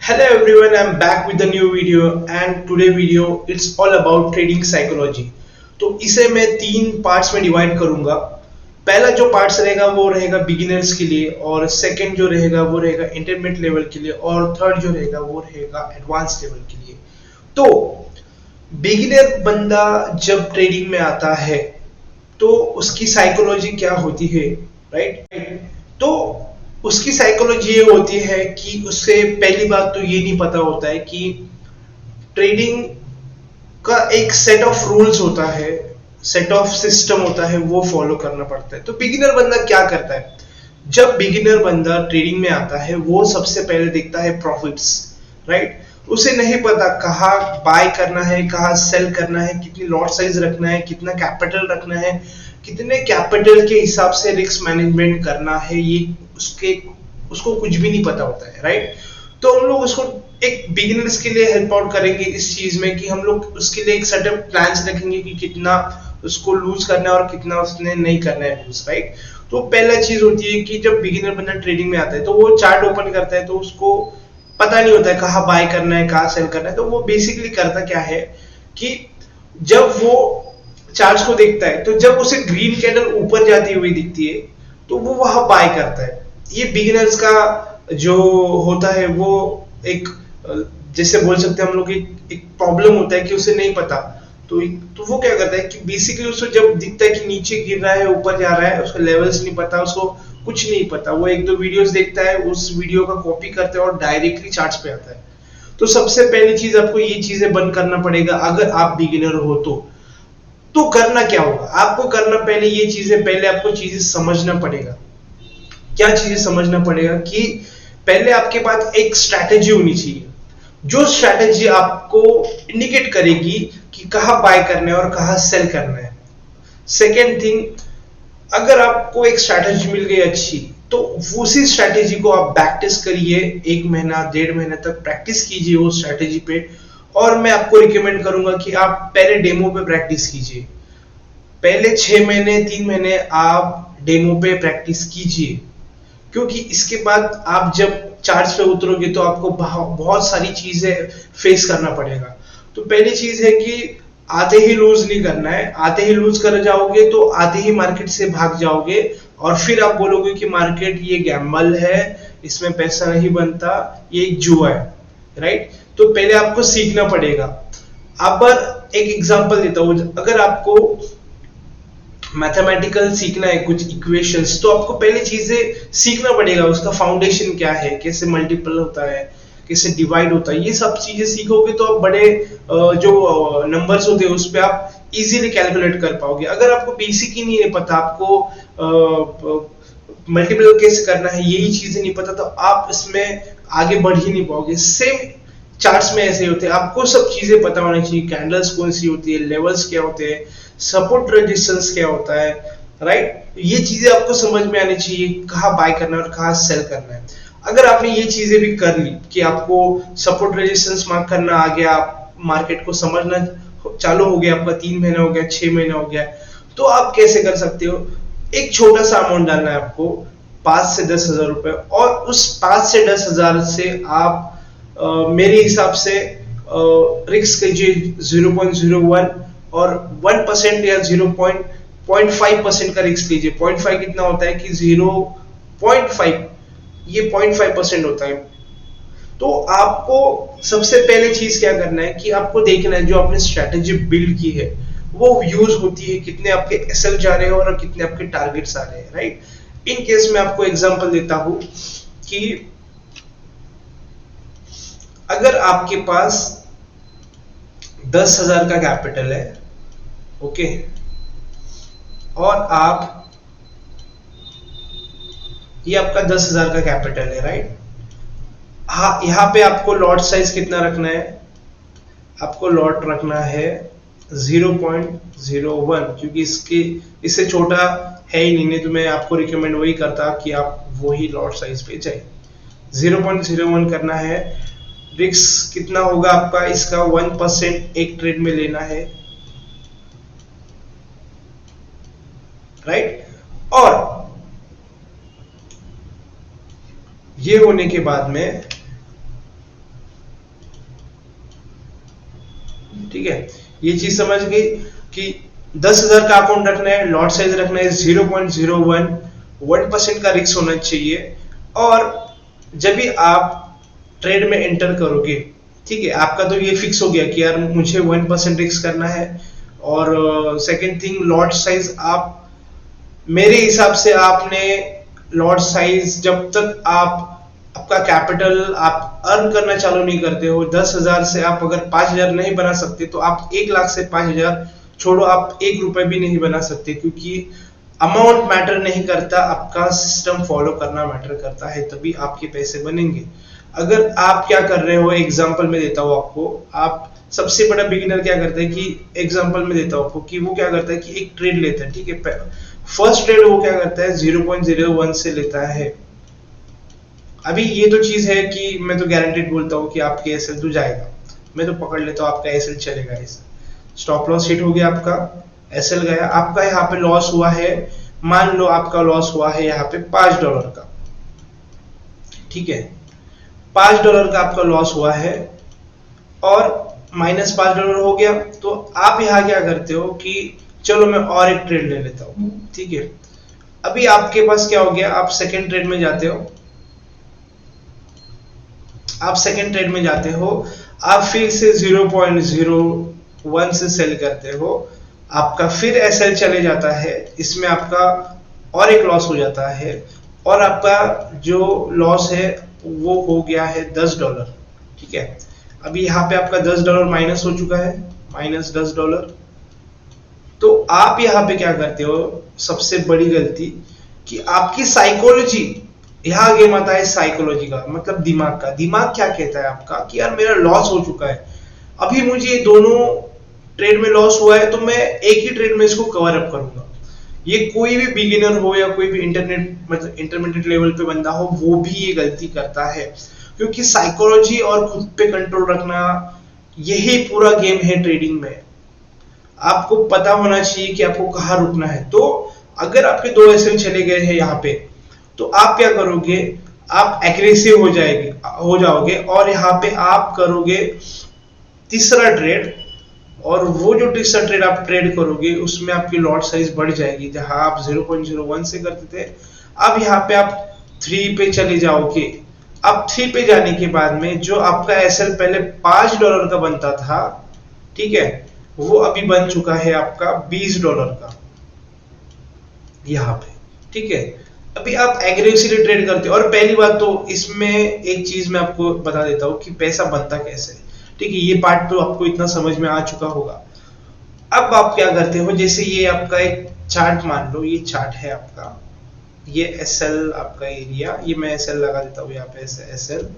Hello everyone, I'm back with a new video and today video it's all about trading psychology। तो इसे मैं तीन parts में divide करूंगा। पहला जो पार्ट्स रहेगा वो रहेगा बिगिनर्स के लिए, और सेकंड जो रहेगा वो रहेगा इंटरमीडिएट लेवल के लिए, और थर्ड जो रहेगा वो रहेगा एडवांस लेवल के लिए। तो बिगिनर बंदा जब ट्रेडिंग में आता है तो उसकी साइकोलॉजी क्या होती है, राइट? तो उसकी साइकोलॉजी ये होती है कि उससे पहली बात तो ये नहीं पता होता है कि ट्रेडिंग का एक सेट ऑफ रूल्स होता है, सेट ऑफ सिस्टम होता है, वो फॉलो करना पड़ता है। तो बिगिनर बंदा क्या करता है? जब बिगिनर बंदा ट्रेडिंग में आता है वो सबसे पहले देखता है प्रॉफिट्स, राइट? उसे नहीं पता कहाँ बाय करना है, कहाँ सेल करना है, कितनी लॉट साइज रखना है, कितना कैपिटल रखना है, कितने कैपिटल के हिसाब से रिस्क मैनेजमेंट करना है, ये उसको कुछ भी नहीं पता होता है, राइट? तो हम लोग उसको एक बिगिनर्स के लिए हेल्प आउट करेंगे इस चीज में कि हम लोग उसके लिए एक सर्टेन प्लान्स रखेंगे कि कितना उसको लूज करना है और कितना उसने नहीं करना है लूज, राइट? तो पहला चीज होती है कि जब बिगिनर बंदा ट्रेडिंग में आता है तो वो चार्ट ओपन करता है तो उसको पता नहीं होता है कहाँ बाय करना है, कहाँ सेल करना है। तो वो बेसिकली करता क्या है कि जब वो चार्ट्स को देखता है तो जब उसे ग्रीन कैंडल ऊपर जाती हुई दिखती है तो वो वहां बाय करता है। ये बिगिनर्स का जो होता है वो एक जैसे बोल सकते हैं हम लोग एक प्रॉब्लम होता है कि उसे नहीं पता। तो वो क्या करता है कि बेसिकली उसको जब दिखता है कि नीचे गिर रहा है, ऊपर जा रहा है, उसको लेवल्स नहीं पता, उसको कुछ नहीं पता, वो एक दो वीडियोस देखता है, उस वीडियो का कॉपी करता है और डायरेक्टली चार्ट्स पे आता है। तो सबसे पहली चीज आपको ये चीजें बंद करना पड़ेगा अगर आप बिगिनर हो तो करना क्या होगा? आपको करना पहले ये चीजें, पहले आपको चीजें समझना पड़ेगा। क्या चीजें समझना पड़ेगा कि पहले आपके पास एक स्ट्रैटेजी होनी चाहिए, जो स्ट्रैटेजी आपको इंडिकेट करेगी कि कहाँ बाय करना है और कहाँ सेल करना है। सेकेंड थिंग, अगर आपको एक स्ट्रैटेजी मिल गई अच्छी तो उसी स्ट्रैटेजी को आप प्रैक्टिस करिए, 1 महीना 1.5 महीना तक प्रैक्टिस कीजिए उस स्ट्रैटेजी पे। और मैं आपको रिकमेंड करूंगा कि आप पहले डेमो पे प्रैक्टिस कीजिए। पहले 6 महीने 3 महीने आप डेमो पे प्रैक्टिस कीजिए, क्योंकि इसके बाद आप जब चार्ज पे उतरोगे तो आपको बहुत सारी चीजें फेस करना पड़ेगा। तो पहली चीज है कि आते ही लूज नहीं करना है। आते ही लूज कर जाओगे तो आते ही मार्केट से भाग जाओगे और फिर आप बोलोगे कि मार्केट ये गैम्बल है, इसमें पैसा नहीं बनता, ये एक जुआ है, राइट? तो पहले आपको सीखना पड़ेगा। अब एक एग्जांपल देता हूं, अगर आपको मैथमेटिकल सीखना है कुछ इक्वेशंस तो आपको पहले चीजें सीखना पड़ेगा, उसका फाउंडेशन क्या है, कैसे मल्टीपल होता है, कैसे डिवाइड होता है। ये सब चीजें सीखोगे तो आप बड़े जो नंबर्स होते हैं उस पर आप इजीली कैलकुलेट कर पाओगे। अगर आपको बेसिक ही नहीं है पता, आपको मल्टीपल कैसे करना है यही चीजें नहीं पता, तो आप इसमें आगे बढ़ ही नहीं पाओगे। सेम चार्ट्स में ऐसे होते हैं, आपको सब चीजें पता होनी चाहिए, कैंडल्स कौन सी होती है, लेवल्स क्या होते हैं, सपोर्ट रेजिस्टेंस क्या होता है, राइट? ये चीजें आपको समझ में आनी चाहिए, कहाँ बाय करना है और कहाँ सेल करना है। अगर आपने ये चीजें भी कर ली कि आपको सपोर्ट रेजिस्टेंस मार्क करना आ गया, आप मार्केट को समझना चालू हो गया, आपका 3 महीना हो गया, 6 महीना हो गया, तो आप कैसे कर सकते हो? एक छोटा सा अमाउंट डालना है आपको, 5 से 10 हजार रुपए, और उस 5 से 10 हजार से आप मेरे हिसाब से रिस्क कीजिए 0.01 और 1% या 0.5% का रिस्क लीजिए। 0.5 कितना होता है कि 0.5, ये 0.5% होता है। तो आपको सबसे पहले चीज क्या करना है कि आपको देखना है जो आपने स्ट्रेटेजी बिल्ड की है वो यूज होती है, कितने आपके एसएल जा रहे हैं और कितने आपके टारगेट्स आ रहे हैं, राइट? इन केस में आपको एग्जांपल देता हूं कि अगर आपके पास 10,000 का कैपिटल है, ओके, और आप ये आपका 10,000 का कैपिटल है, राइट? हाँ, यहाँ पे आपको लॉट साइज कितना रखना है? आपको लॉट रखना है 0.01, क्योंकि इससे छोटा है ही नहीं तो मैं आपको रिकमेंड वही करता कि आप वही लॉट साइज पे जाए। 0.01 करना है। रिस्क कितना होगा आपका इसका? 1% एक ट्रेड में लेना है, राइट? और ये होने के बाद में ठीक है, ये चीज समझ गई कि 10,000 का अकाउंट रखना है, लॉट साइज रखना है 0.01, 1% का रिस्क होना चाहिए। और जब भी आप ट्रेड में एंटर करोगे, ठीक है, आपका तो ये फिक्स हो गया कि यार मुझे 1% रिस्क करना है। और सेकंड थिंग, लॉट साइज आप मेरे हिसाब से आपने लॉट साइज जब तक आप आपका कैपिटल आप अर्न करना चालू नहीं करते हो, 10,000 से आप अगर 5,000 नहीं बना सकते तो आप 1 लाख से 5,000 छोड़ो, आप 1 रुपए भी नहीं बना सकते, क्योंकि अमाउंट मैटर नहीं करता, आपका सिस्टम फॉलो करना मैटर करता है, तभी आपके पैसे बनेंगे। अगर आप क्या कर रहे हो, एग्जांपल में देता हूँ आपको, आप सबसे बड़ा बिगिनर क्या करता है कि एग्जांपल में देता हूँ आपको कि वो क्या करता है कि एक ट्रेड लेता है, ठीक है, फर्स्ट ट्रेड वो क्या करता है 0.01 से लेता है। अभी ये तो चीज है कि मैं तो गारंटेड बोलता हूँ कि आपके एसएल तो जाएगा, मैं तो पकड़ लेता हूँ आपका एसएल चलेगा। इस स्टॉप लॉस हिट हो गया, आपका एसएल गया, आपका यहाँ पे लॉस हुआ है, मान लो आपका लॉस हुआ है यहाँ पे $5 का, ठीक है, $5 का आपका लॉस हुआ है और -$5 हो गया। तो आप यहाँ क्या करते हो कि चलो मैं और एक ट्रेड ले लेता हूँ, ठीक है। अभी आपके पास क्या हो गया, आप सेकेंड ट्रेड में जाते हो, आप सेकेंड ट्रेड में जाते हो, आप फिर से 0.01 से सेल करते हो, आपका फिर एसएल चले जाता है, इसमें आपका और एक लॉस हो जाता है, और आपका जो लॉस है वो हो गया है $10, ठीक है। अभी यहाँ पे आपका $10 माइनस हो चुका है, -$10। तो आप यहाँ पे क्या करते हो, सबसे बड़ी गलती कि आपकी साइकोलॉजी, यहाँ गेम आता है साइकोलॉजी का, मतलब दिमाग का। दिमाग क्या कहता है आपका कि यार मेरा लॉस हो चुका है, अभी मुझे ये दोनों ट्रेड में लॉस हुआ है, तो मैं एक ही ट्रेड में इसको कवर अप करूंगा। ये कोई भी बिगिनर हो या कोई भी इंटरमीडिएट लेवल पे बंदा हो, वो भी ये गलती करता है, क्योंकि साइकोलॉजी और खुद पे कंट्रोल रखना, यही पूरा गेम है ट्रेडिंग में। आपको पता होना चाहिए कि आपको कहाँ रुकना है। तो अगर आपके 2 एसएल चले गए हैं यहाँ पे, तो आप क्या करोगे, आप एग्रेसिव हो जाओगे और यहाँ पे आप करोगे तीसरा ट्रेड, और वो जो तीसरा ट्रेड आप ट्रेड करोगे उसमें आपकी लॉट साइज बढ़ जाएगी। जहां आप 0.01 से करते थे, अब यहाँ पे आप 3 पे चले जाओगे। अब 3 पे जाने के बाद में जो आपका एसएल पहले $5 का बनता था, ठीक है, वो अभी बन चुका है आपका $20 का यहाँ पे, ठीक है। अभी आप एग्रेसिवली ट्रेड करते हो। और पहली बात तो इसमें एक चीज मैं आपको बता देता हूँ कि पैसा बनता कैसे, ठीक है, ये पार्ट तो आपको इतना समझ में आ चुका होगा। अब आप क्या करते हो, जैसे ये आपका एक चार्ट मान लो, ये चार्ट है आपका, ये एसएल आपका एरिया, ये मैं एसएल लगा देता हूँ यहाँ पे एसएल,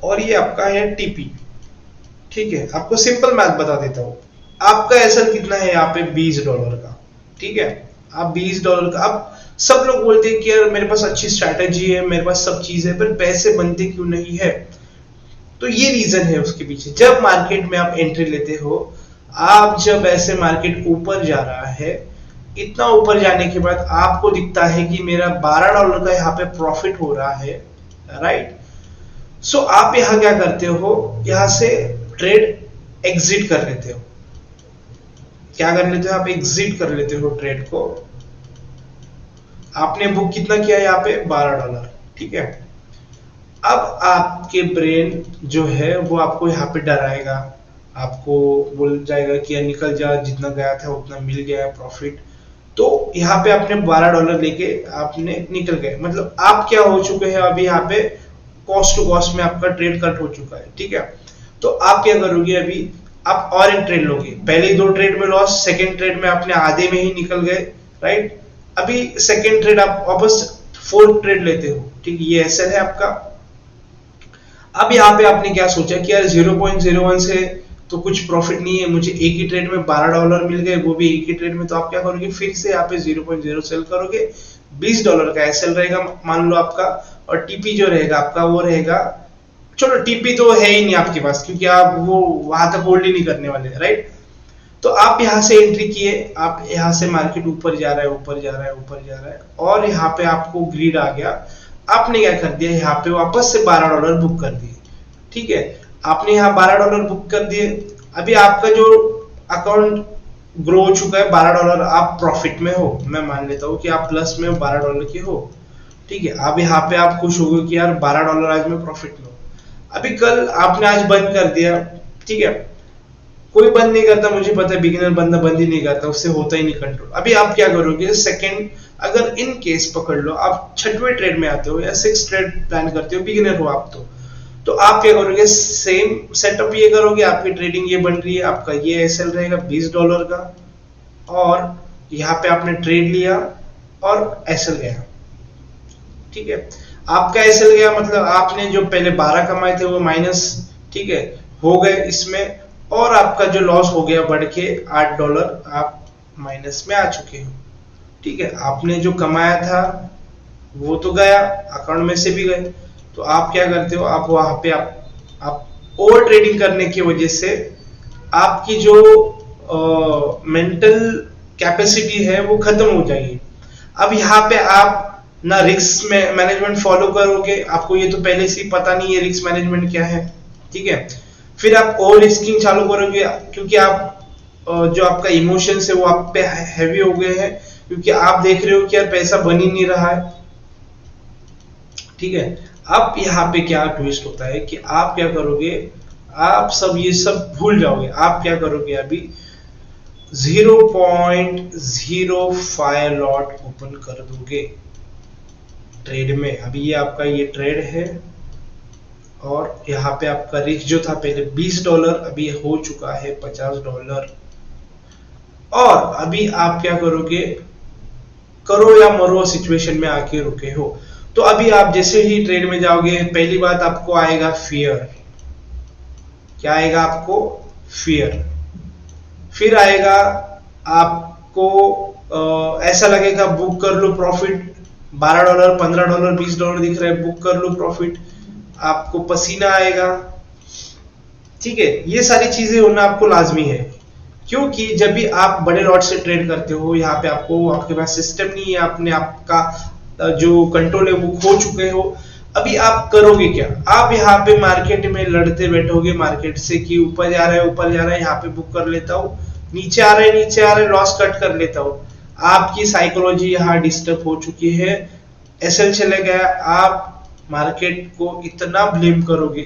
और ये आपका है टीपी, ठीक है। आपको सिंपल मैथ बता देता हूँ, आपका एसएल कितना है यहाँ पे $20 का, ठीक है, आप $20 का। अब सब लोग बोलते हैं कि यार मेरे पास अच्छी स्ट्रैटेजी है, मेरे पास सब चीज है, पर पैसे बनते क्यों नहीं है। तो ये रीजन है उसके पीछे। जब मार्केट में आप एंट्री लेते हो, आप जब ऐसे मार्केट ऊपर जा रहा है, इतना ऊपर जाने के बाद आपको दिखता है कि मेरा $12 का यहाँ पे प्रॉफिट हो रहा है, राइट। सो आप यहाँ क्या करते हो, यहाँ से ट्रेड एग्जिट कर लेते हो। क्या कर लेते हो, आप एग्जिट कर लेते हो ट्रेड को। आपने बुक कितना किया यहाँ पे, $12, ठीक है। अब आपके ब्रेन जो है वो आपको यहाँ पे डराएगा, आपको बोल जाएगा कि यार निकल जा, जितना गया था उतना मिल गया प्रॉफिट। तो यहाँ पे आपने $12 लेके आपने निकल गए, मतलब आप क्या हो चुके हैं अभी यहाँ पे, कॉस्ट टू कॉस्ट में आपका ट्रेड कट हो चुका है, ठीक है। तो आप क्या करोगे, अभी आप और एक ट्रेड लोगे। पहले 2 ट्रेड में लॉस, सेकेंड ट्रेड में आपने आधे में ही निकल गए, राइट। अभी सेकेंड ट्रेड आप वापस 4th ट्रेड लेते हो, ठीक है, ये एसएल है आपका। अब यहाँ पे आपने क्या सोचा कि यार 0.01 से तो कुछ प्रॉफिट नहीं है, मुझे एक ही ट्रेड में $12 मिल गए, वो भी एक ही ट्रेड में। तो आप क्या करोगे, फिर से यहाँ पे 0.0 सेल करोगे, $20 का एसएल रहेगा मान लो आपका, और टीपी जो रहेगा आपका वो रहेगा, चलो टीपी तो है ही नहीं आपके पास, क्योंकि आप वो वहां तक होल्ड ही नहीं करने वाले, राइट। तो आप यहाँ से एंट्री किए, आप यहाँ से मार्केट ऊपर जा रहा है, ऊपर जा रहा है, ऊपर जा रहा है, और यहाँ पे आपको ग्रीड आ गया। आपने क्या कर दिया, यहाँ पे वापस से $12 बुक कर दिए, ठीक है। आपने यहाँ $12 बुक कर दिए, अभी आपका जो अकाउंट ग्रो हो चुका है $12, आप प्रॉफिट में हो, मैं मान लेता हूँ कि आप प्लस में $12 के हो, ठीक है। अब यहाँ पे आप खुश हो गए कि यार $12 आज मैं प्रॉफिट में हूँ। अभी कल आपने आज बंद कर दिया, ठीक है, कोई बंद नहीं करता, मुझे पता है बिगिनर बंदा बंद ही नहीं करता, उससे होता ही नहीं कंट्रोल। अभी आप क्या करोगे, सेकंड, अगर इन केस पकड़ लो आप छठवें ट्रेड में आते हो या सिक्स ट्रेड प्लान करते हो, बिगिनर हो आप तो आप क्या करोगे, सेम सेटअप ये करोगे, आपकी ट्रेडिंग ये बन रही है, आपका ये एसएल रहेगा $20 का, और यहाँ पे आपने ट्रेड लिया और एसएल गया, ठीक है। आपका एसएल गया मतलब आपने जो पहले 12 कमाए थे वो माइनस, ठीक है, हो गए इसमें, और आपका जो लॉस हो गया बढ़ के $8 आप माइनस में आ चुके हो, ठीक है। आपने जो कमाया था वो तो गया, अकाउंट में से भी गए, तो आप क्या करते हो, आप वहां पे आप ओवर ट्रेडिंग करने की वजह से आपकी जो मेंटल कैपेसिटी है वो खत्म हो जाएगी। अब यहाँ पे आप ना रिस्क में मैनेजमेंट फॉलो करोगे, आपको ये तो पहले से ही पता नहीं है रिस्क मैनेजमेंट क्या है, ठीक है। फिर आप ओवर रिस्किंग चालू करोगे, क्योंकि आप जो आपका इमोशंस है वो आप पे हैवी हो गए हैं, क्योंकि आप देख रहे हो कि यार पैसा बन ही नहीं रहा है, ठीक है। अब यहाँ पे क्या ट्विस्ट होता है कि आप क्या करोगे, आप सब ये सब भूल जाओगे, आप क्या करोगे, अभी 0.05 लॉट ओपन कर दोगे ट्रेड में। अभी ये आपका ये ट्रेड है, और यहाँ पे आपका रिस्क जो था पहले $20, अभी हो चुका है $50, और अभी आप क्या करोगे, करो या मरो सिचुएशन में आके रुके हो। तो अभी आप जैसे ही ट्रेड में जाओगे, पहली बात आपको आएगा फियर, क्या आएगा आपको, फियर। फिर आएगा आपको ऐसा लगेगा बुक कर लो प्रॉफिट, $12, $15, $20 दिख रहा है, बुक कर लो प्रॉफिट, आपको पसीना आएगा, ठीक है। ये सारी चीजें होना आपको लाजमी है, क्योंकि जब भी आप बड़े लॉट से ट्रेड करते हो, यहाँ पे आपके पास सिस्टम नहीं है, आपने आपका जो कंट्रोल है वो खो चुके हो। अभी आप करोगे क्या, आप यहाँ पे मार्केट में लड़ते बैठोगे मार्केट से कि ऊपर जा रहा है ऊपर जा रहा है, यहाँ पे बुक कर लेता हूँ, नीचे आ रहा है नीचे आ रहा है, लॉस कट कर लेता हूँ। आपकी साइकोलॉजी यहाँ डिस्टर्ब हो चुकी है, एसएल चले गया, आप मार्केट को इतना ब्लेम करोगे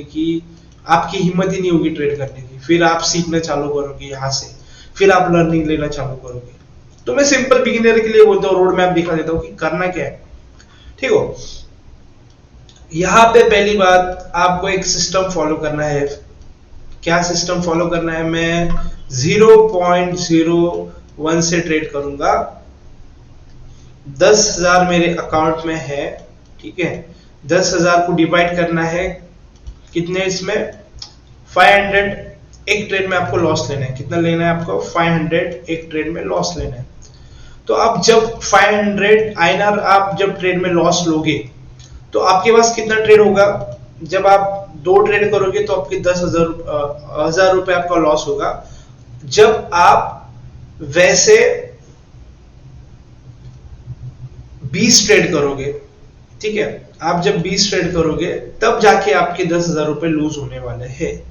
कि आपकी हिम्मत ही नहीं होगी ट्रेड करने की। फिर आप सीखना चालू करोगे यहाँ से, फिर आप लर्निंग लेना चालू करोगे। तो मैं सिंपल बिगिनर के लिए बोलता हूँ, रोड मैप दिखा देता हूँ कि करना क्या है, ठीक हो। यहाँ पे पहली बात आपको एक सिस्टम फॉलो करना है। क्या सिस्टम फॉलो करना है, मैं 0.01 से ट्रेड करूंगा, 10,000 मेरे अकाउंट में है, ठीक है। 10,000 को डिवाइड करना है कितने, इसमें 500, एक ट्रेड में आपको लॉस लेना है, कितना लेना है आपको, 500 एक ट्रेड में लॉस लेना है। तो अब जब 500 आईएनआर आप जब ट्रेड में लॉस लोगे, तो आपके पास कितना ट्रेड होगा, जब आप 2 ट्रेड करोगे तो आपके 10,000 रुपए आपका लॉस होगा। जब आप वैसे 20 ट्रेड करोगे, ठीक है, आप जब 20 ट्रेड करोगे तब जाके आपके 10,000 रुपए लूज होने वाले हैं,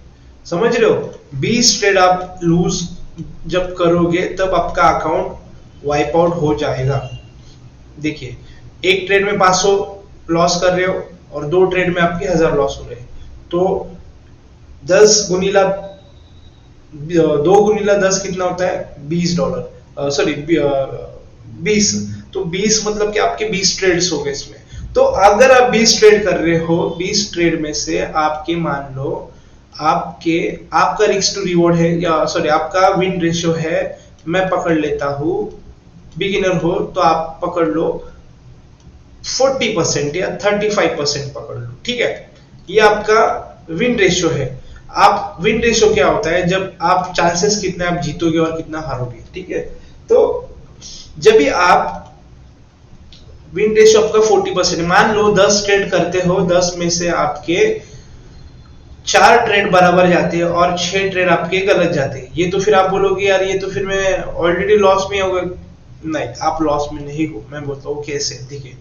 समझ रहे हो। 20 ट्रेड आप लूज जब करोगे तब आपका अकाउंट वाइप आउट हो जाएगा। देखिए, एक ट्रेड में 500 लॉस कर रहे हो और 2 ट्रेड में आपके 1000 लॉस हो रहे हैं, तो 10 गुनीला 2 गुनीला 10 कितना होता है, $20, सॉरी 20, तो 20 मतलब कि आपके 20 ट्रेड्स हो गए इसमें। तो अगर आप 20 ट्रेड कर रहे हो, 20 ट्रेड में से आपके मान लो आपका रिस्क टू रिवॉर्ड है, या सॉरी आपका विन रेशियो है, मैं पकड़ लेता हूं, बिगिनर हो तो आप पकड़ लो 40% या 35% पकड़ लो, ठीक है। ये आपका विन रेशियो है। आप विन रेशियो क्या होता है, जब आप चांसेस कितना आप जीतोगे और कितना हारोगे, ठीक है। तो जब भी आप विन रेशियो आपका 40%, मान लो 10 ट्रेड करते हो, 10 में से आपके 4 ट्रेड बराबर जाते हैं और 6 ट्रेड आपके गलत जाते हैं। ये तो फिर आप बोलोगे यार ये तो फिर मैं ऑलरेडी लॉस में हो गया। नहीं, आप लॉस में नहीं हो, मैं बोलता हूँ कैसे। देखिए,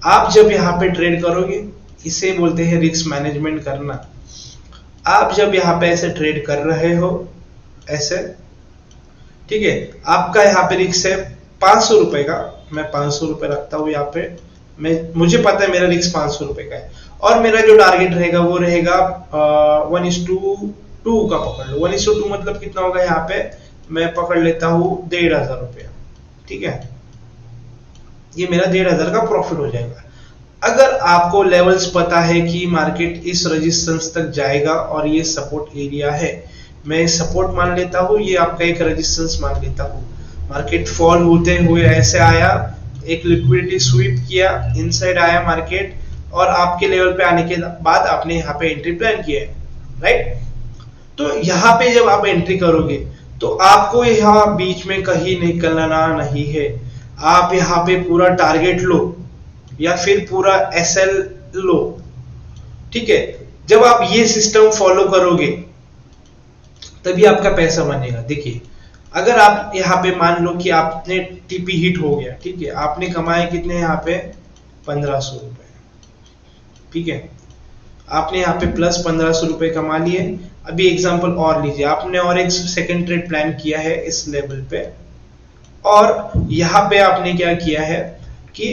आप जब यहाँ पे ट्रेड करोगे, इसे बोलते हैं रिस्क मैनेजमेंट करना। आप जब यहाँ पे ऐसे ट्रेड कर रहे हो ऐसे, ठीक है, आपका यहाँ पे रिस्क है 500 रुपए का, मैं 500 रुपए रखता हूँ यहाँ पे, मुझे पता है मेरा रिस्क 500 रुपए का है, और मेरा जो टारगेट रहेगा वो रहेगा 1:2 का पकड़ लो। 1:2 मतलब कितना होगा, यहाँ पे मैं पकड़ लेता हूँ 1,500 रुपया, ठीक है, ये मेरा 1,500 का प्रॉफिट हो जाएगा। अगर आपको लेवल्स पता है कि मार्केट इस रेजिस्टेंस तक जाएगा और ये सपोर्ट एरिया है, मैं सपोर्ट मान लेता हूँ, ये आपका एक रेजिस्टेंस मान लेता हूँ। मार्केट फॉल होते हुए ऐसे आया, एक लिक्विडिटी स्वीप किया, इनसाइड आया मार्केट, और आपके लेवल पे आने के बाद आपने यहाँ पे एंट्री प्लान किया है, राइट। तो यहाँ पे जब आप एंट्री करोगे तो आपको यहाँ बीच में कहीं निकलना नहीं है, आप यहाँ पे पूरा टारगेट लो या फिर पूरा एसएल लो, ठीक है। जब आप ये सिस्टम फॉलो करोगे तभी आपका पैसा बनेगा। देखिए, अगर आप यहाँ पे मान लो कि आपने टीपी हिट हो गया, ठीक है, आपने कमाए कितने यहाँ पे 1500 रुपए, ठीक है, आपने यहाँ पे प्लस 1500 रुपए कमा लिए। अभी एग्जांपल और लीजिए, आपने और एक सेकंड ट्रेड प्लान किया है इस लेवल पे, और यहाँ पे आपने क्या किया है कि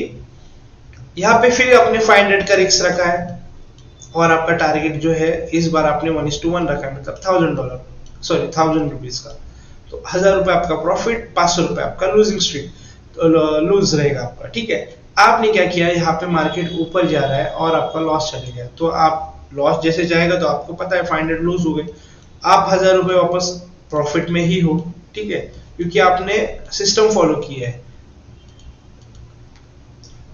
यहाँ पे फिर आपने 500 का रिस्क रखा है, और आपका टारगेट जो है इस बार आपने 1:1 रखा है, मतलब $1000, सॉरी 1000 रुपीज का, तो 1000 रुपए आपका प्रॉफिट, 500 रुपए आपका लूजिंग स्ट्रीक, तो लूज रहेगा आपका, ठीक है। आपने क्या किया, यहाँ पे मार्केट ऊपर जा रहा है और आपका लॉस चले गया, तो आप लॉस जैसे जाएगा तो आपको पता है 500 लूज हो गए, आप 1000 रुपए वापस प्रॉफिट में ही हो, ठीक है, क्योंकि आपने सिस्टम फॉलो किया है।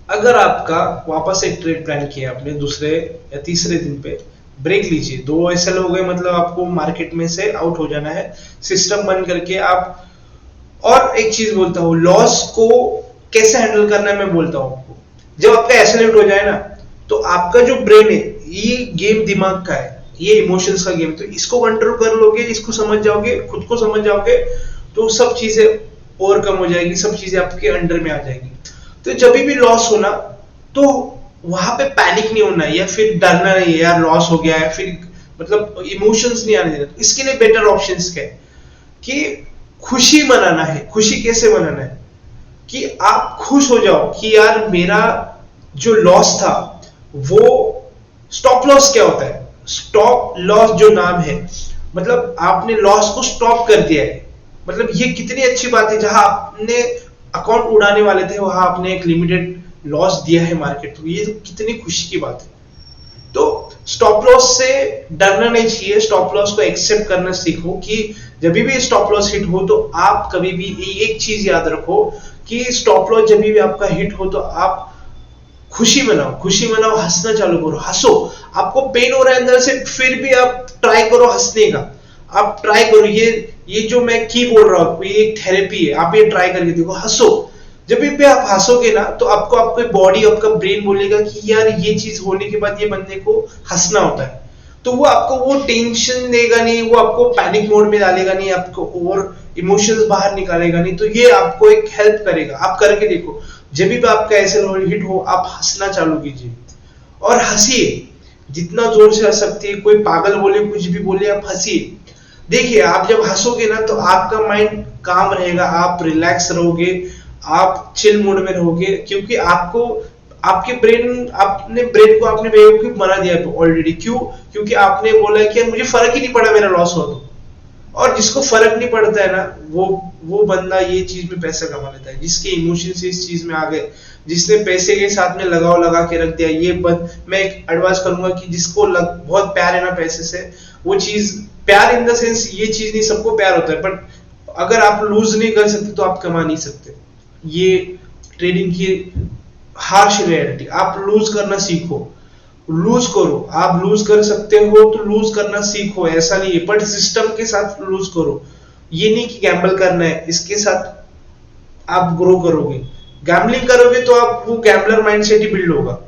अगर आपका वापस एक ट्रेड प्लान किया आपने दूसरे या तीसरे दिन पे, ब्रेक लीजिए, 2 एसएल हो गए, मतलब आपको मार्केट में से आउट हो जाना है, सिस्टम बंद करके आप। और एक चीज बोलता हूँ, लॉस को कैसे हैंडल करना है मैं बोलता हूँ आपको। जब आपका एसएल आउट हो जाए ना, तो आपका जो ब्रेन है, ये गेम दिमाग का है, ये इमोशंस का गेम, तो इसको कंट्रोल कर लोगे, इसको समझ जाओगे, खुद को समझ जाओगे, तो सब चीजें ओवरकम हो जाएगी, सब चीजें आपके अंडर में आ जाएगी। तो जब भी लॉस होना, तो वहां पे पैनिक नहीं होना है या फिर डरना नहीं है यार लॉस हो गया है, फिर मतलब इमोशंस नहीं आने देना। तो इसके लिए बेटर ऑप्शंस क्या है कि खुशी मनाना है। खुशी कैसे मनाना है कि आप खुश हो जाओ कि यार मेरा जो लॉस था वो, स्टॉप लॉस क्या होता है, स्टॉप लॉस जो नाम है, मतलब आपने लॉस को स्टॉप कर दिया है, मतलब ये कितनी अच्छी बात है। जहां आपने अकाउंट उड़ाने वाले थे वहां आपने एक लिमिटेड लॉस दिया है मार्केट को, ये तो कितनी खुशी की बात है। तो स्टॉप लॉस से डरना नहीं चाहिए, स्टॉप लॉस को एक्सेप्ट करना सीखो कि जब भी स्टॉप लॉस हिट हो तो आप कभी भी एक चीज याद रखो कि स्टॉप लॉस जब भी आपका हिट हो तो आप खुशी मनाओ, खुशी मनाओ, हंसना चालू करो, हंसो। आपको पेन हो रहा है अंदर से, फिर भी आप ट्राई करो हंसने का, आप ट्राई करो। ये जो मैं की बोल रहा हूँ ये एक थेरेपी है, आप ये ट्राई करके देखो, हंसो। जब भी आप हंसोगे ना तो आपको आपकी बॉडी, आपका ब्रेन बोलेगा कि यार ये चीज होने के बाद ये बंदे को हंसना होता है, तो वो आपको वो टेंशन देगा नहीं, वो आपको पैनिक मोड में डालेगा नहीं, आपको ओवर इमोशंस बाहर निकालेगा नहीं। तो ये आपको एक हेल्प करेगा, आप करके देखो। जब भी आपका ऐसे हिट हो आप हंसना चालू कीजिए और हंसिए, जितना जोर से हंस सकते हैं। कोई पागल बोले, कुछ भी बोले, आप हंसिए। देखिए, आप जब हंसोगे ना तो आपका माइंड काम रहेगा, आप रिलैक्स रहोगे, आप चिल मूड में रहोगे, क्योंकि आपको आपके अपने ब्रेन को आपने बेवकूफ बना दिया ऑलरेडी। क्यों? क्योंकि आपने बोला कि यार मुझे फर्क ही नहीं पड़ा मेरा लॉस हो तो। और जिसको फर्क नहीं पड़ता है ना, वो बंदा ये चीज में पैसा कमा लेता है, जिसके इमोशन से इस चीज में आ गए, जिसने पैसे के साथ में लगा के रख दिया। ये मैं एक एडवाइस करूंगा कि जिसको बहुत प्यार है ना पैसे से, वो चीज, प्यार इन द सेंस ये चीज नहीं, सबको प्यार होता है, बट अगर आप लूज नहीं कर सकते तो आप कमा नहीं सकते। ये ट्रेडिंग की हार्श रियलिटी। आप लूज करना सीखो, लूज करो। आप लूज कर सकते हो तो लूज करना सीखो, ऐसा नहीं है, बट सिस्टम के साथ लूज करो। ये नहीं कि गैम्बल करना है, इसके साथ आप ग्रो करोगे। गैम्बलिंग करोगे तो आप वो गैम्बलर माइंडसेट ही बिल्ड होगा।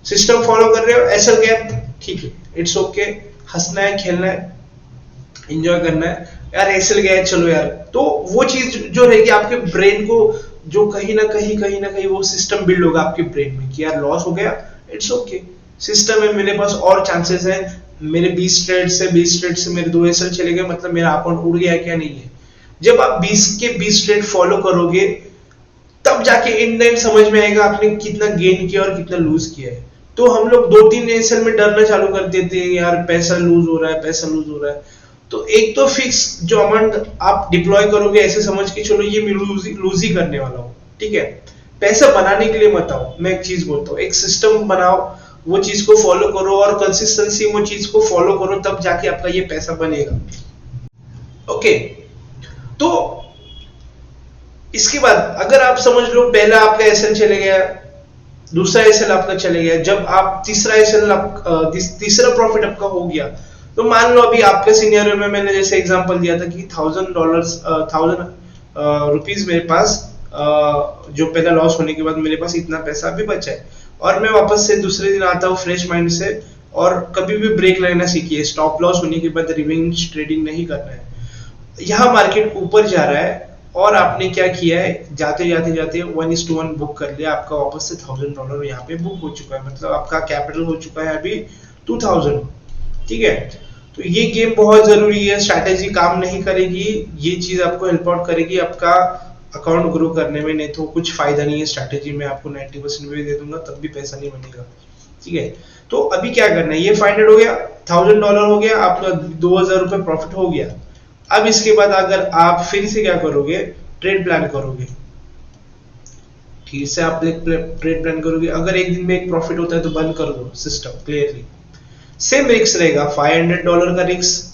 सिस्टम फॉलो कर रहे हो, ऐसा गैप, ठीक है, इट्स ओके, हंसना है, खेलना है, एंजॉय करना है। यार एसएल गया, चलो यार, तो वो चीज जो रहेगी आपके ब्रेन को, जो कहीं ना कहीं वो सिस्टम बिल्ड होगा आपके ब्रेन में कि यार लॉस हो गया, इट्स ओके, सिस्टम है, मेरे पास और चांसेस है, मेरे 20 ट्रेड से मेरे 2 एसएल चले गए, मतलब मेरा अकाउंट उड़ गया क्या? नहीं है। जब आप 20 के 20 ट्रेड फॉलो करोगे तब जाके इन द एंड समझ में आएगा आपने कितना गेन किया और कितना लूज किया है। तो हम लोग 2-3 एसएल में डरना चालू कर देते हैं, यार पैसा लूज हो रहा है, पैसा लूज हो रहा है। तो एक तो फिक्स जो अमाउंट आप डिप्लॉय करोगे, ऐसे समझ के चलो ये मैं लूज ही करने वाला हूँ, ठीक है। पैसा बनाने के लिए मत आओ, मैं एक चीज बोलता हूँ, एक सिस्टम बनाओ, वो चीज को फॉलो करो और कंसिस्टेंसी वो चीज को फॉलो करो, तब जाके आपका ये पैसा बनेगा। ओके, तो इसके बाद अगर आप समझ लो पहला आपका एसएल चले गया, दूसरा एसएल आपका चले गया, जब आप तीसरा एसएल तीसरा प्रॉफिट आपका हो गया, तो मान लो अभी आपके सिनेरियो में मैंने जैसे एग्जांपल दिया था कि $1000 मेरे पास जो पहला लॉस होने के बाद मेरे पास इतना पैसा अभी बचा है, और मैं वापस से दूसरे दिन आता हूँ फ्रेश माइंड से, और कभी भी ब्रेक लेना सीखिए, स्टॉप लॉस होने के बाद रिवेंज ट्रेडिंग नहीं करना है। यहाँ मार्केट ऊपर जा रहा है और आपने क्या किया है, जाते जाते जाते 1:1 बुक कर लिया, आपका वापस से $1000 यहाँ पे बुक हो चुका है, मतलब आपका कैपिटल हो चुका है अभी 2000, ठीक है। तो ये गेम बहुत जरूरी है, स्ट्रैटेजी काम नहीं करेगी, ये चीज आपको हेल्प आउट करेगी आपका अकाउंट ग्रो करने में, नहीं तो कुछ फायदा नहीं है। स्ट्रैटेजी में आपको 90% भी दे दूंगा तब भी पैसा नहीं बनेगा, ठीक है। तो अभी क्या करना है, ये 500 हो गया, $1000 हो गया, आपका ₹2000 प्रॉफिट हो गया। अब इसके बाद अगर आप फिर से क्या करोगे, ट्रेड प्लान करोगे, ठीक से आप ट्रेड प्लान करोगे, अगर एक दिन में एक प्रॉफिट होता है तो बंद कर दो सिस्टम क्लियरली। सेम रिस्क रहेगा, $500 का रिस्क,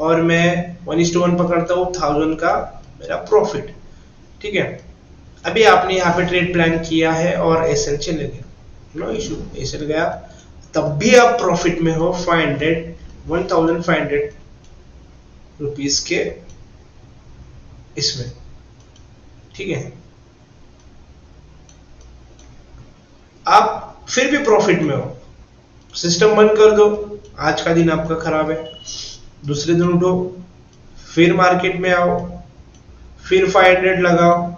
और मैं 1:1 पकड़ता हूँ, 1000 का मेरा प्रॉफिट, ठीक है। अभी आपने यहाँ पे ट्रेड प्लान किया है और एसएल चले गए, नो इशू, एसएल गया, तब भी आप प्रॉफिट में हो 1500 रुपीस के इसमें, ठीक है। आप फिर भी प्रॉफिट में हो, सिस्टम बंद कर दो, आज का दिन आपका खराब है, दूसरे दिन उठो, फिर मार्केट में आओ, फिर 500 लगाओ,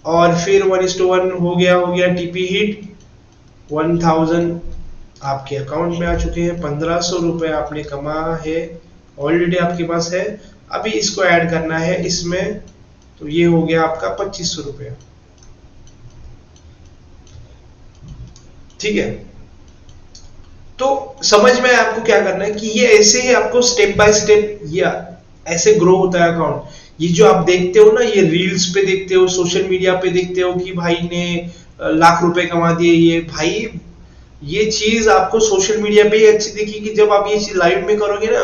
और फिर 1:1 हो गया टीपी हिट, 1000 आपके अकाउंट में आ चुके हैं, 1500 रुपए आपने कमा है, ऑलरेडी आपके पास है। अभी इसको ऐड करना है इसमें, तो ये हो गया आपका 2500 रुपया, ठीक है। तो समझ में आपको क्या करना है कि ये ऐसे ही आपको स्टेप बाय स्टेप या ऐसे ग्रो होता है अकाउंट। ये जो आप देखते हो ना, ये रील्स पे देखते हो, सोशल मीडिया पे देखते हो कि भाई ने लाख रुपए कमा दिए, ये भाई ये चीज आपको सोशल मीडिया पे ही अच्छी दिखेगी, जब आप ये चीज लाइव में करोगे ना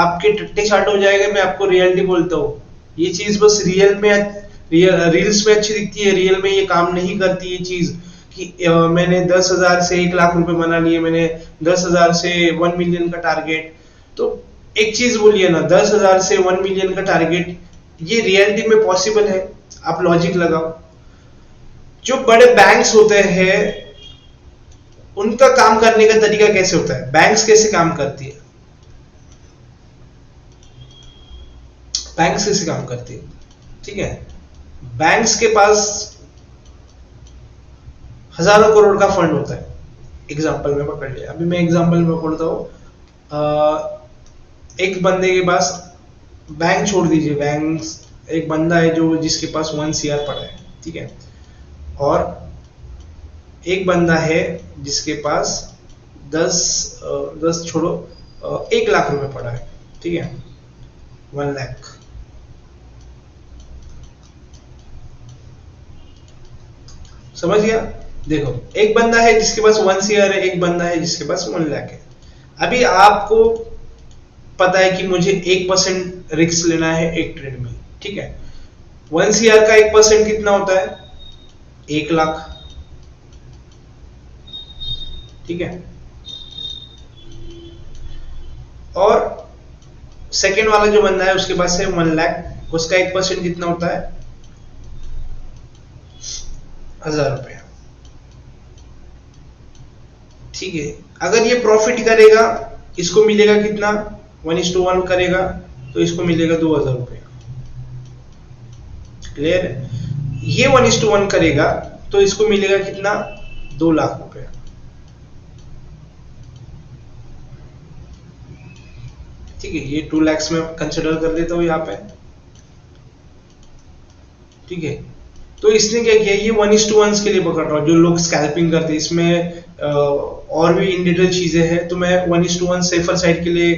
आपके टट्टे चाट हो जाएगा। मैं आपको रियलिटी बोलता हूँ, ये चीज बस रील्स में अच्छी दिखती है, रियल में ये काम नहीं करती ये चीज कि मैंने 10,000 से 1 लाख रुपए बना लिए, मैंने 10,000 से 1 मिलियन का टारगेट। तो एक चीज बोलिए ना, 10,000 से 1 मिलियन का टारगेट ये रियलिटी में पॉसिबल है? आप लॉजिक लगाओ। जो बड़े बैंक्स होते हैं उनका काम करने का तरीका कैसे होता है, बैंक्स कैसे काम करती है, बैंक्स कैसे काम करती है, ठीक है। बैंक्स के पास हजारों करोड़ का फंड होता है, एग्जांपल में पकड़ लिया, अभी मैं एग्जांपल में पकड़ता हूँ, एक बंदे के पास, बैंक छोड़ दीजिए, बैंक, एक बंदा है जो जिसके पास 1 CR पड़ा है, ठीक है, और एक बंदा है जिसके पास 10 छोड़ो 1 लाख रुपए पड़ा है, ठीक है, 1 लाख। समझ गया? देखो, एक बंदा है जिसके पास 1 CR है, एक बंदा है जिसके पास 1 लाख है। अभी आपको पता है कि मुझे 1% रिस्क लेना है एक ट्रेड में, ठीक है। 1 CR का 1% कितना होता है? 1 लाख, ठीक है। और सेकेंड वाला जो बंदा है उसके पास है 1 लाख, उसका 1% कितना होता है? 1000 रुपया, ठीक है। अगर ये प्रॉफिट करेगा, इसको मिलेगा कितना? 1:1 करेगा तो इसको मिलेगा 2000 रुपया, क्लियर है। ये 1:1 करेगा तो इसको मिलेगा कितना? 2 लाख रुपया। ठीक है, ये 2 lakhs में कंसिडर कर लेता हूँ यहाँ पे। ठीक है, तो इसने क्या किया, ये 1:1 के लिए पकड़ रहा हूँ। जो लोग स्कैल्पिंग करते हैं इसमें और भी इन डिटेल चीजें हैं, तो मैं 1:1 सेफर साइड के लिए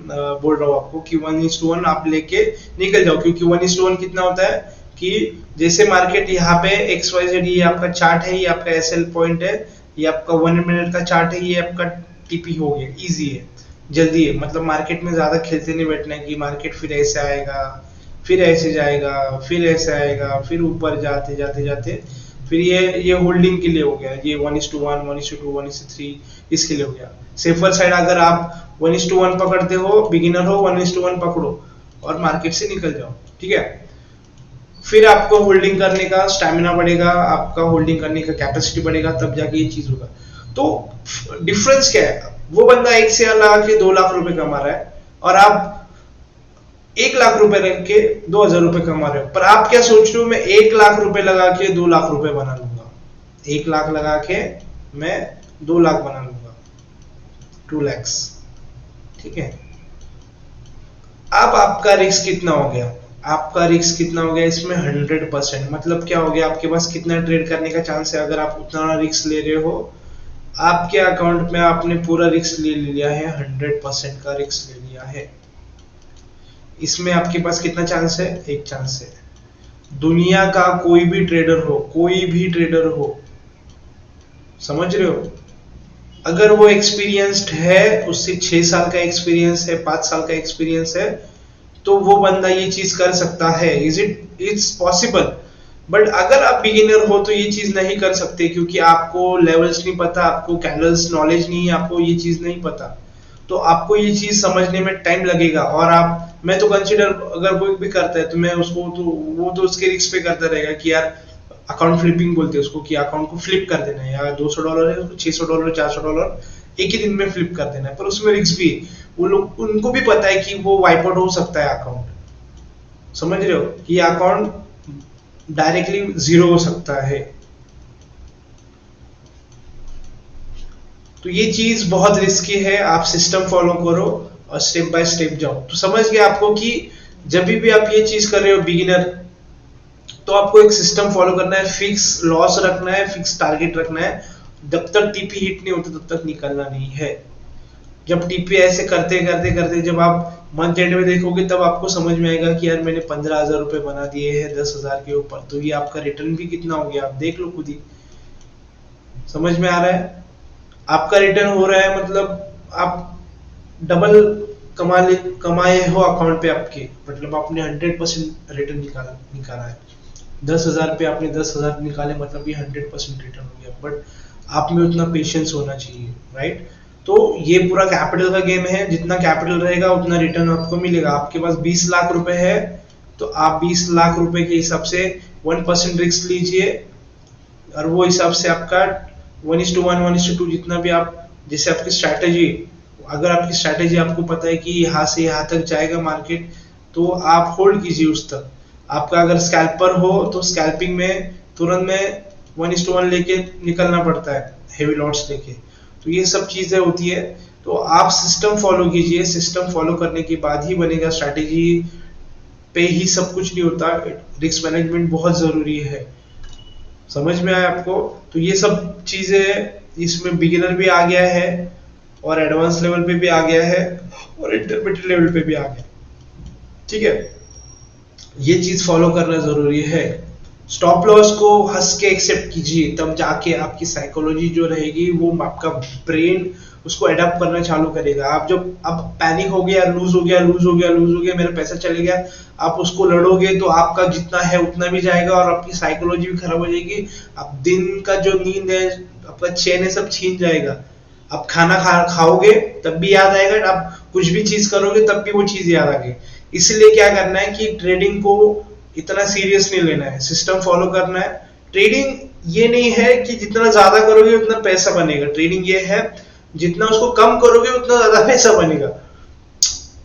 बोल रहा हूँ आपको कि 1:1 आप लेके निकल जाओ। क्योंकि 1:1 कितना होता है कि जैसे मार्केट यहाँ पे XYZ, ये आपका चार्ट है, ये आपका SL पॉइंट है, ये आपका 1 मिनट का चार्ट है, ये आपका TP हो गया, इजी है, जल्दी है। मतलब मार्केट में ज्यादा खेलते नहीं बैठना है कि मार्केट फिर ऐसे आएगा, फिर ऐसे जाएगा, फिर ऐसे आएगा, फिर ऊपर जाते जाते जाते फिर ये होल्डिंग के लिए हो गया, ये 1:1, 1:2, 1:3 इसके लिए हो गया। सेफर साइड अगर आप 1:1 पकड़ते हो, बिगिनर हो, 1:1 पकड़ो और मार्केट से निकल जाओ। ठीक है, फिर आपको होल्डिंग करने का स्टैमिना बढ़ेगा, आपका होल्डिंग करने का कैपेसिटी बढ़ेगा, तब जाके ये चीज होगा। तो डिफरेंस क्या है, वो बंदा 1 शेयर लगा के 2 लाख रुपए कमा रहा है और आप 1 लाख रुपए रख के 2,000 रुपए कमा रहे हो। पर आप क्या सोच रहे हो, मैं 1 लाख रुपए लगा के 2 लाख रुपए बना लूंगा, 1 लाख लगा के मैं 2 लाख बना लूंगा, 2 lakhs। ठीक है, अब आपका रिस्क कितना हो गया, आपका रिस्क कितना हो गया इसमें 100%। मतलब क्या हो गया, आपके पास कितना ट्रेड करने का चांस है। अगर आप उतना रिस्क ले रहे हो, आपके अकाउंट में आपने पूरा रिस्क ले लिया है, 100% का रिस्क ले लिया है। इसमें आपके पास कितना चांस है, 1 चांस है। दुनिया का कोई भी ट्रेडर हो, कोई भी ट्रेडर हो, समझ रहे हो, अगर वो एक्सपीरियंस्ड है, उससे 6 साल का एक्सपीरियंस है, 5 साल का एक्सपीरियंस है, तो वो बंदा ये चीज कर सकता है। It's possible. बट अगर आप बिगिनर हो तो ये चीज नहीं कर सकते, क्योंकि आपको लेवल्स नहीं पता, आपको कैंडल्स नॉलेज नहीं है, आपको ये चीज नहीं पता। तो आपको ये चीज समझने में टाइम लगेगा। और मैं तो कंसिडर, अगर कोई भी करता है तो मैं उसको तो वो तो उसके रिस्क पे करता रहेगा कि यार अकाउंट फ्लिपिंग बोलते हैं उसको, कि अकाउंट को फ्लिप कर देना है, या $200 है, $600, $400 एक ही दिन में फ्लिप कर देना है। पर उसमें रिस्क भी है, वो लोग, उनको भी पता है कि वो वाइप आउट हो सकता है अकाउंट। समझ रहे हो कि अकाउंट डायरेक्टली जीरो हो सकता है। तो ये चीज बहुत रिस्की है। आप सिस्टम फॉलो करो और स्टेप बाय स्टेप जाओ। तो समझ गए आपको कि जब भी आप ये चीज कर रहे हो बिगिनर, तो आपको एक सिस्टम फॉलो करना है, फिक्स लॉस रखना है, फिक्स टारगेट रखना है। जब तक टीपी हिट नहीं होता तब तक निकलना नहीं है। जब टीपी ऐसे करते करते करते जब आप मंथ एंड में देखोगे, तब आपको समझ में आएगा कि यार मैंने 15,000 रुपए बना दिए हैं 10,000 के ऊपर। तो ये आपका रिटर्न भी कितना हो गया, आप देख लो खुद ही। समझ में आ रहा है, आपका रिटर्न हो रहा है, मतलब आप डबल कमाए हो अकाउंट पे आपके। मतलब आपने 100% रिटर्न निकाला है। 10,000 पे आपने 10,000 निकाले, मतलब ये 100% रिटर्न हो गया। बट आप में उतना पेशेंस होना चाहिए, राइट। तो ये पूरा कैपिटल का गेम है। जितना कैपिटल रहेगा उतना रिटर्न आपको मिलेगा। आपके पास 20 लाख रुपए है, तो आप 20 लाख रुपए के हिसाब से 1% रिस्क लीजिए, और वो हिसाब से आपका 1:1, 1:2 जितना भी आप, जैसे आपकी स्ट्रैटेजी, अगर आपकी स्ट्रैटेजी आपको पता है कि यहाँ से यहाँ तक जाएगा मार्केट, तो आप होल्ड कीजिए उस तक। आपका अगर स्कैल्पर हो तो स्कैल्पिंग में तुरंत में 1:1 लेके निकलना पड़ता है, हेवी लॉट्स लेके। तो ये सब चीजें होती है। तो आप सिस्टम फॉलो कीजिए, सिस्टम फॉलो करने के बाद ही बनेगा। स्ट्रैटेजी पे ही सब कुछ नहीं होता, रिस्क मैनेजमेंट बहुत जरूरी है। समझ में आया आपको। तो ये सब चीजें, इसमें बिगिनर भी आ गया है और एडवांस लेवल पे भी आ गया है और इंटरमीडिएट लेवल पे भी आ गया। ठीक है, ये चीज फॉलो करना जरूरी है। स्टॉप लॉस को हंस के एक्सेप्ट कीजिए, तब जाके आपकी साइकोलॉजी जो रहेगी, वो आपका ब्रेन उसको अडॉप्ट करना चालू करेगा। आप जब अब पैनिक हो गया, लूज हो गया, लूज हो गया, लूज हो गया, मेरा पैसा चले गया, आप उसको लड़ोगे तो आपका जितना है उतना भी जाएगा और आपकी साइकोलॉजी भी खराब हो जाएगी। आप दिन का जो नींद है, आपका चैन है, सब छीन जाएगा। आप खाना खाओगे तब भी याद आएगा, आप कुछ भी चीज करोगे तब भी वो चीज याद आ गई। इसलिए क्या करना है कि ट्रेडिंग को इतना सीरियस नहीं लेना है, सिस्टम फॉलो करना है। ट्रेडिंग ये नहीं है कि जितना ज्यादा करोगे उतना पैसा बनेगा। ट्रेडिंग ये है जितना उसको कम करोगे उतना ज्यादा पैसा बनेगा।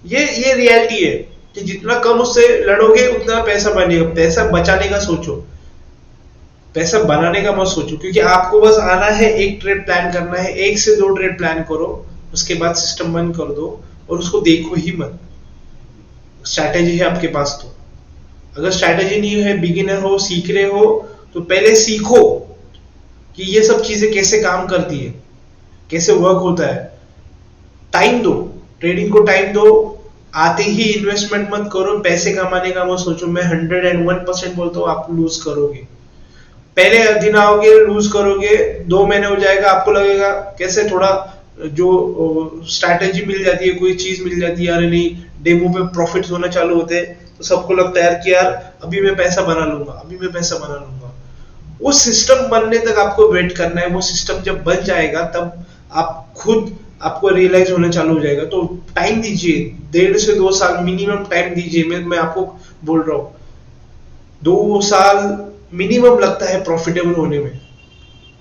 ये रियलिटी है कि जितना कम उससे लड़ोगे उतना पैसा बनेगा। पैसा बचाने का सोचो, पैसा बनाने का मत सोचो। क्योंकि आपको बस आना है, एक ट्रेड प्लान करना है, 1 से 2 ट्रेड प्लान करो, उसके बाद सिस्टम बंद कर दो, और उसको देखो ही मत। स्ट्रैटेजी है आपके पास तो, अगर स्ट्रैटेजी नहीं है, बिगिनर हो, सीख रहे हो, तो पहले सीखो कि ये सब चीजें कैसे काम करती है, कैसे वर्क होता है। टाइम दो, ट्रेडिंग को टाइम दो। आते ही इन्वेस्टमेंट मत करो, पैसे कमाने का मत सोचो। मैं 101% बोलता हूँ, आप लूज करोगे। पहले दिन आओगे, लूज करोगे, 2 महीने हो जाएगा, आपको लगेगा कैसे थोड़ा जो स्ट्रैटेजी मिल जाती है, कोई चीज मिल जाती है, अरे नहीं डेमो पे प्रॉफिट होना चालू होते हैं, तो सबको लगता है यार कि यार अभी मैं पैसा बना लूंगा, अभी मैं पैसा बना लूंगा। वो सिस्टम बनने तक आपको वेट करना है। वो सिस्टम जब बन जाएगा तब आप खुद आपको रियलाइज होना चालू हो जाएगा। तो टाइम दीजिए, 1.5 से 2 साल मिनिमम टाइम दीजिए। मैं आपको बोल रहा हूँ, 2 साल मिनिमम लगता है प्रॉफिटेबल होने में।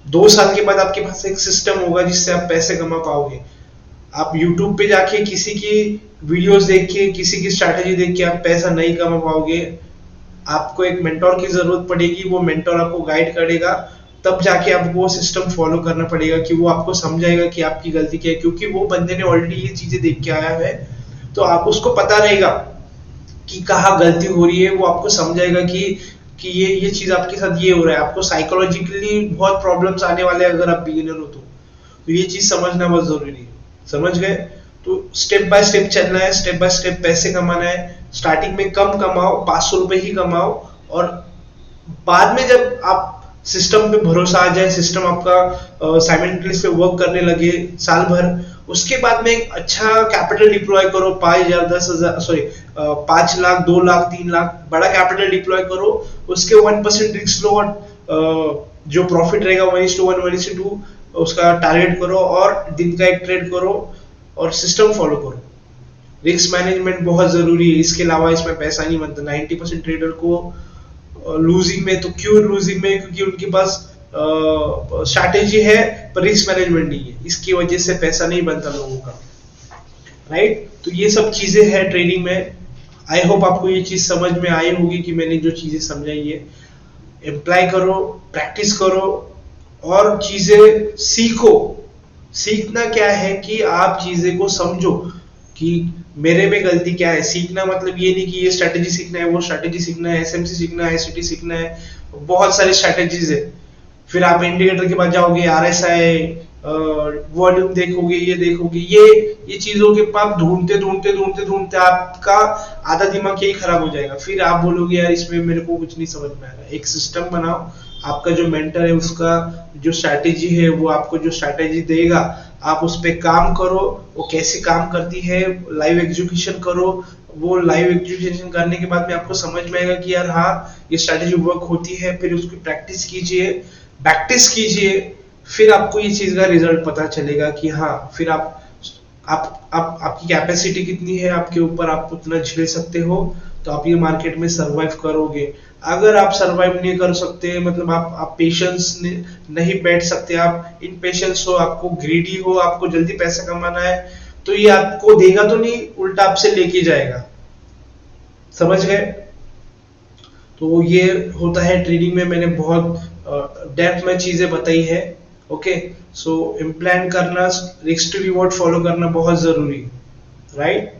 2 साल के बाद आपके पास एक सिस्टम होगा जिससे आप पैसे कमा पाओगे। आप YouTube पे जाके किसी की वीडियोस देख के, किसी की स्ट्रैटेजी देख के आप पैसा नहीं कमा पाओगे। आपको एक मेंटोर की जरूरत पड़ेगी, वो मेंटोर आपको गाइड करेगा, तब जाके आपको वो सिस्टम फॉलो करना पड़ेगा कि वो आपको समझाएगा कि आपकी गलती क्या है, क्योंकि वो बंदे ने ऑलरेडी ये चीजें देख के आया है। तो आप उसको पता रहेगा कि कहाँ गलती हो रही है। वो आपको समझाएगा कि ये चीज आपके साथ ये हो रहा है। आपको साइकोलॉजिकली बहुत प्रॉब्लम्स आने वाले हैं अगर आप बिगिनर हो तो ये चीज समझना बहुत जरूरी है। समझ गए? तो स्टेप बाय स्टेप चलना है, स्टेप बाय स्टेप पैसे कमाना है। स्टार्टिंग में कम कमाओ, 500 रुपए ही कमाओ, और बाद में जब आप सिस्टम पे भरोसा आ जाए, सिस्टम आपका साइमल्टेनियसली वर्क करने लगे साल भर, उसके बाद में एक अच्छा कैपिटल डिप्लॉय करो। 5,000, 10,000, सॉरी 5 लाख, 2 लाख, 3 लाख, बड़ा कैपिटल डिप्लॉय करो। उसके 1% रिस्क लो, और जो प्रॉफिट रहेगा 1:1, 1:2 उसका टारगेट करो, और दिन का एक ट्रेड करो, और सिस्टम फॉलो करो। रिस्क मैनेजमेंट बहुत जरूरी है, इसके अलावा इसमें पैसा नहीं बनता। 90% ट्रेडर को लूजिंग में, तो क्यों लूजिंग में? क्योंकि उनके पास स्ट्रैटेजी है पर रिस्क मैनेजमेंट नहीं है, इसकी वजह से पैसा नहीं बनता लोगों का। राइट? तो ये सब चीजें हैं ट्रेडिंग में। आई होप आपको ये चीज समझ में आई होगी कि मैंने जो चीजें समझाई है। अप्लाई करो, प्रैक्टिस करो, और चीजें सीखो। सीखना क्या है कि आप चीजें को समझो कि मेरे में गलती क्या है। सीखना मतलब ये नहीं कि ये स्ट्रैटेजी सीखना है, वो स्ट्रैटेजी सीखना है, एसएमसी सीखना है, एससीटी सीखना है। बहुत सारी स्ट्रैटेजीज है। फिर आप इंडिकेटर के पास जाओगे, आरएसआई, वॉल्यूम देखोगे, ये देखोगे, ये चीजों के पास ढूंढते ढूंढते ढूंढते ढूंढते आपका आधा दिमाग यही खराब हो जाएगा। फिर आप बोलोगे यार इसमें मेरे को कुछ नहीं समझ में आ रहा है। एक सिस्टम बनाओ, आपका जो मेंटर है उसका जो स्ट्रैटेजी है, वो आपको जो स्ट्रैटेजी देगा, आप उस पर काम करो। वो कैसे काम करती है, लाइव एग्जीक्यूशन करो। वो लाइव एग्जीक्यूशन करने के बाद में आपको समझ में आएगा कि यार हाँ ये स्ट्रैटेजी वर्क होती है। फिर उसकी प्रैक्टिस कीजिए, प्रैक्टिस कीजिए, फिर आपको ये चीज का रिजल्ट पता चलेगा कि हाँ, फिर आपकी कैपेसिटी कितनी है आपके ऊपर, आप उतना झेल सकते हो, तो आप ये मार्केट में सरवाइव करोगे। अगर आप सरवाइव नहीं कर सकते, मतलब आप पेशेंस नहीं बैठ सकते, आप इनपेशेंस हो, आपको ग्रीडी हो, आपको जल्दी पैसा कमाना है, तो ये आपको देगा तो नहीं, उल्टा आपसे लेके जाएगा। समझ गए? तो ये होता है ट्रेडिंग में। मैंने बहुत डेप्थ में चीजें बताई है। ओके, सो इम्प्लांट करना, रिस्क टू रिवॉर्ड फॉलो करना बहुत जरूरी है। राइट?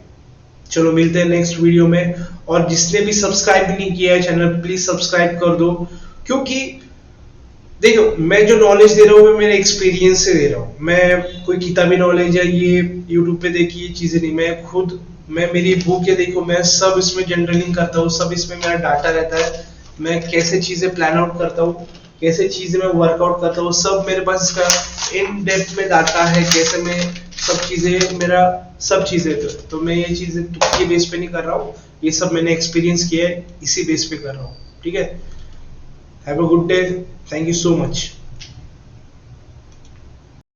चलो मिलते हैं नेक्स्ट वीडियो में। और जिसने भी सब्सक्राइब नहीं किया है चैनल, प्लीज सब्सक्राइब कर दो। क्योंकि देखो, मैं जो नॉलेज दे रहा हूँ, मैं मेरे एक्सपीरियंस से दे रहा हूँ। मैं कोई किताबी नॉलेज है ये यूट्यूब पे देखी ये चीजें नहीं, मैं खुद, मैं मेरी बुक है देखो, मैं सब इसमें जनरलिंग करता हूँ, सब इसमें मेरा डाटा रहता है। मैं कैसे चीजें प्लान आउट करता हूँ, कैसे चीजें मैं वर्कआउट करता हूँ, सब मेरे पास इसका इन डेप्थ में डाटा है। कैसे मैं सब चीजें, मेरा सब चीजें, तो मैं ये चीजें तुक्के बेस पे नहीं कर रहा हूँ, ये सब मैंने एक्सपीरियंस किया है, इसी बेस पे कर रहा हूँ। ठीक है? Have a good day, thank you so much.